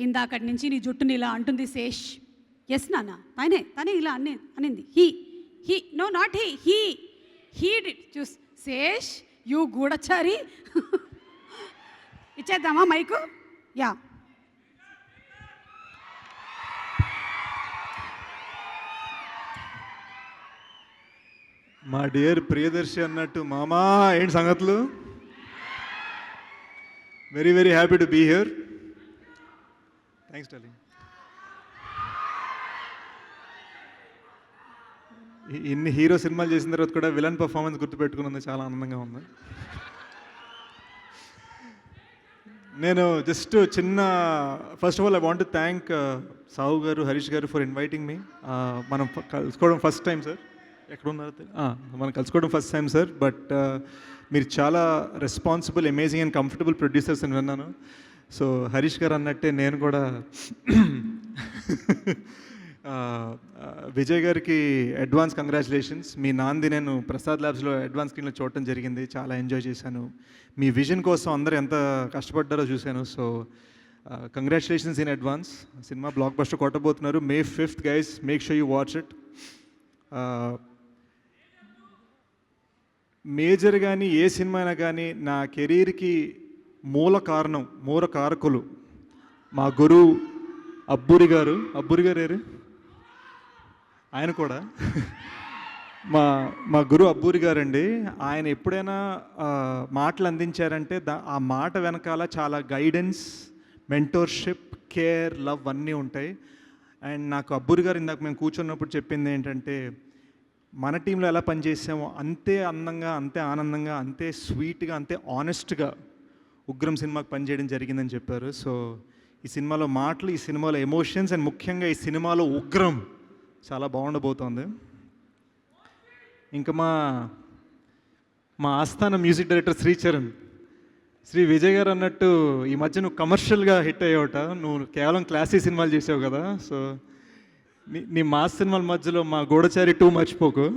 ఇందాకటి నుంచి నీ జుట్టుని ఇలా అంటుంది శేష్. ఎస్ నాన్న, తనే ఇలా అనింది. He know not he did. చూస్ శేష్, యూ గూఢచారి. ఇచ్చేద్దామా మైకు? యా. మా డియర్ ప్రియదర్శి అన్నట్టు, మామా ఏంటి సంగతులు? Very very happy to be here. Thanks darling. ఇన్ని హీరో సినిమాలు చేసిన తర్వాత కూడా విలన్ పర్ఫార్మెన్స్ గుర్తుపెట్టుకున్నది చాలా ఆనందంగా ఉంది. నేను జస్ట్ చిన్న first of all I want to thank Sahu గారు, హరీష్ గారు ఫర్ ఇన్వైటింగ్ మీ. మనం కలుసుకోవడం ఫస్ట్ టైం సార్. ఎక్కడున్నారు? మనం కలుసుకోవడం ఫస్ట్ టైం సార్. బట్ మీరు చాలా responsible, amazing and comfortable producers అని విన్నాను. సో హరీష్ గారు అన్నట్టే నేను కూడా విజయ్ గారికి అడ్వాన్స్ కంగ్రాచులేషన్స్. మీ నాంది నేను ప్రసాద్ ల్యాబ్స్లో అడ్వాన్స్ స్క్రీన్లో చూడటం జరిగింది. చాలా ఎంజాయ్ చేశాను. మీ విజన్ కోసం అందరూ ఎంత కష్టపడ్డారో చూశాను. So congratulations in advance. సినిమా బ్లాక్ బస్టర్ కొట్టబోతున్నారు. May 5th guys, make sure you watch it. Major కానీ ఏ సినిమా అయినా కానీ నా కెరీర్కి మూల కారకులు మా గురువు అబ్బూరి గారు. ఏరు ఆయన కూడా మా గురువు అబ్బూరి గారు అండి. ఆయన ఎప్పుడైనా మాటలు అందించారంటే ఆ మాట వెనకాల చాలా గైడెన్స్, మెంటోర్షిప్, కేర్, లవ్ అన్నీ ఉంటాయి. అండ్ నాకు అబ్బూరి గారు ఇందాక మేము కూర్చున్నప్పుడు చెప్పింది ఏంటంటే, మన టీంలో ఎలా పనిచేసామో అంతే అందంగా, అంతే ఆనందంగా, అంతే స్వీట్గా, అంతే ఆనెస్ట్గా ఉగ్రం సినిమాకి పనిచేయడం జరిగిందని చెప్పారు. సో ఈ సినిమాలో మాటలు, ఈ సినిమాలో ఎమోషన్స్, అండ్ ముఖ్యంగా ఈ సినిమాలో ఉగ్రం చాలా బాగుండబోతోంది. ఇంకా మా ఆస్థాన మ్యూజిక్ డైరెక్టర్ శ్రీ విజయ్ గారు అన్నట్టు, ఈ మధ్య నువ్వు కమర్షియల్గా హిట్ అయ్యావుట. నువ్వు కేవలం క్లాసిక్ సినిమాలు చేసావు కదా. సో నీ మాస్ సినిమాల మధ్యలో మా గూఢచారి 2 మర్చిపోకు.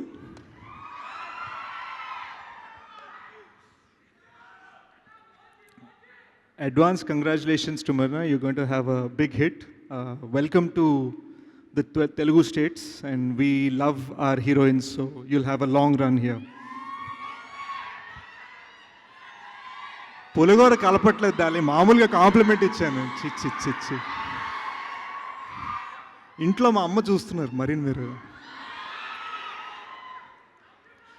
Advance congratulations to Marna. You're going to have a big hit. Welcome to the Telugu states, and we love our heroines, so you'll have a long run here. పులిగోర కలపట్లేదు దాని, మామూలుగా కాంప్లిమెంట్ ఇచ్చాను. చిచ్చి ఇంట్లో మా అమ్మ చూస్తున్నారు మరి మీరు.